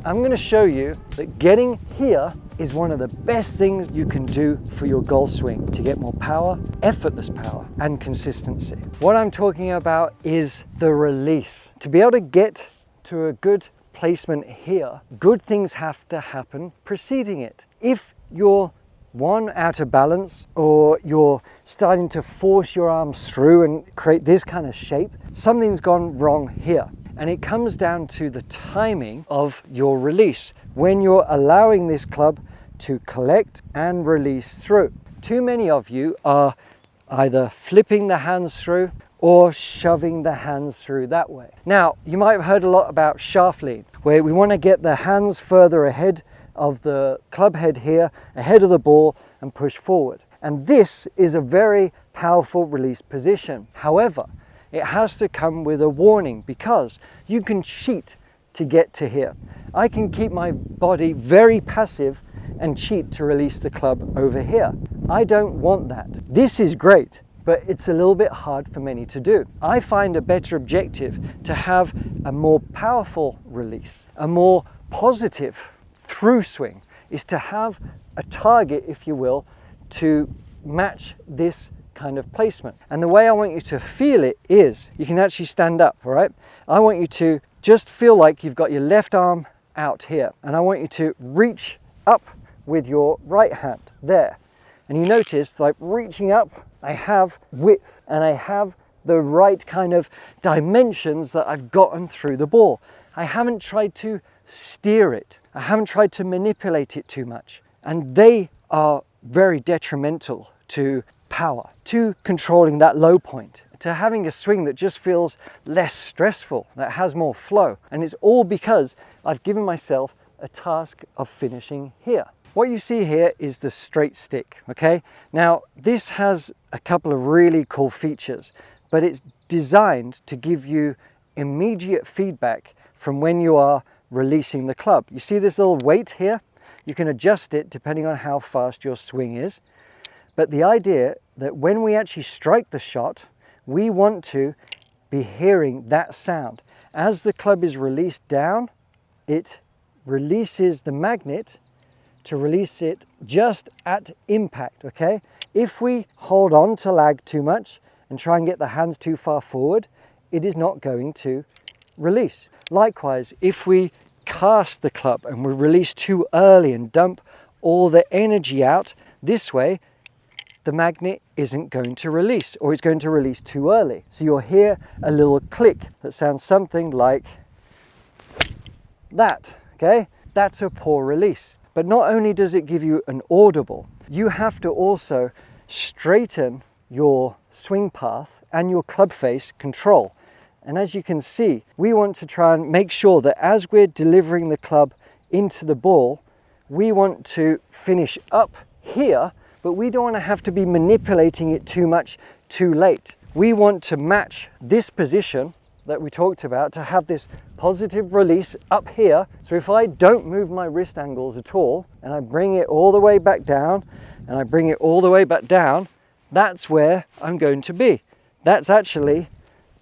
I'm going to show you that getting here is one of the best things you can do for your golf swing to get more power, effortless power, and consistency. What I'm talking about is the release. To be able to get to a good placement here, good things have to happen preceding it. If you're out of balance, or you're starting to force your arms through and create this kind of shape, something's gone wrong here. And it comes down to the timing of your release, when you're allowing this club to collect and release through. Too many of you are either flipping the hands through or shoving the hands through that way. Now, you might have heard a lot about shaft lean, where we want to get the hands further ahead of the club head here, ahead of the ball, and push forward. And this is a very powerful release position. However, it has to come with a warning, because you can cheat to get to here. I can keep my body very passive and cheat to release the club over here. I don't want that. This is great, but it's a little bit hard for many to do. I find a better objective to have a more powerful release, a more positive through swing, is to have a target, if you will, to match this kind of placement. And the way I want you to feel it is, you can actually stand up, all right? I want you to just feel like you've got your left arm out here, and I want you to reach up with your right hand there. And you notice, like reaching up, I have width and I have the right kind of dimensions that I've gotten through the ball. I haven't tried to steer it. I haven't tried to manipulate it too much. And they are very detrimental to power, to controlling that low point, to having a swing that just feels less stressful, that has more flow. And it's all because I've given myself a task of finishing here. What you see here is the straight stick, okay? Now, this has a couple of really cool features, but it's designed to give you immediate feedback from when you are releasing the club. You see this little weight here? You can adjust it depending on how fast your swing is. But the idea that when we actually strike the shot, we want to be hearing that sound. As the club is released down, it releases the magnet to release it just at impact, okay? If we hold on to lag too much and try and get the hands too far forward, it is not going to release. Likewise, if we cast the club and we release too early and dump all the energy out this way, the magnet isn't going to release, or it's going to release too early. So you'll hear a little click that sounds something like that, okay? That's a poor release. But not only does it give you an audible, you have to also straighten your swing path and your club face control. And as you can see, we want to try and make sure that as we're delivering the club into the ball, we want to finish up here, but we don't want to have to be manipulating it too much too late. We want to match this position that we talked about to have this positive release up here. So if I don't move my wrist angles at all, and I bring it all the way back down, and I bring it all the way back down, that's where I'm going to be. That's actually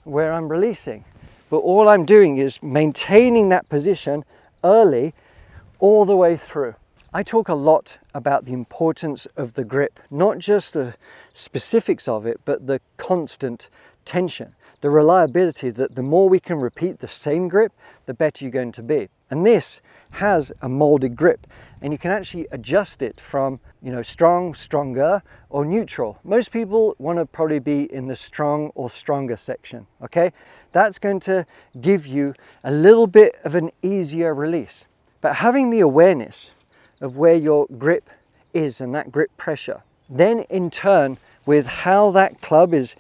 where I'm releasing. But all I'm doing is maintaining that position early all the way through. I talk a lot about the importance of the grip, not just the specifics of it, but the constant tension, the reliability, that the more we can repeat the same grip, the better you're going to be. And this has a molded grip, and you can actually adjust it from, strong, stronger, or neutral. Most people want to probably be in the strong or stronger section, okay? That's going to give you a little bit of an easier release. But having the awareness of where your grip is and that grip pressure, then in turn with how that club is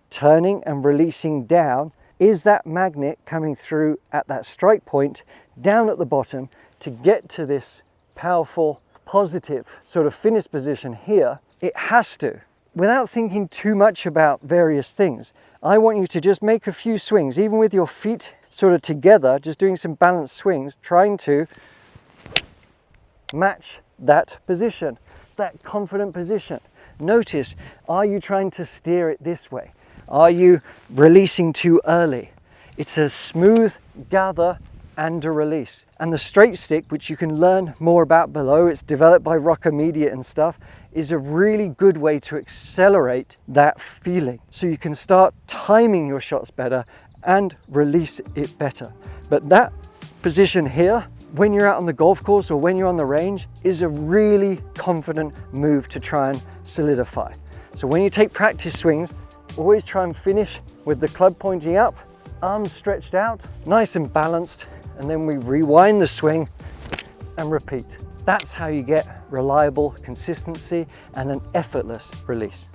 turning and releasing down, is that magnet coming through at that strike point down at the bottom to get to this powerful, positive sort of finish position here. It has to. Without thinking too much about various things, I want you to just make a few swings, even with your feet sort of together, just doing some balanced swings, trying to match that position, that confident position. Notice, are you trying to steer it this way? Are you releasing too early? It's a smooth gather and a release. And the straight stick, which you can learn more about below, it's developed by Rocker Media and stuff, is a really good way to accelerate that feeling. So you can start timing your shots better and release it better. But that position here, when you're out on the golf course or when you're on the range, is a really confident move to try and solidify. So when you take practice swings, always try and finish with the club pointing up, arms stretched out, nice and balanced, and then we rewind the swing and repeat. That's how you get reliable consistency and an effortless release.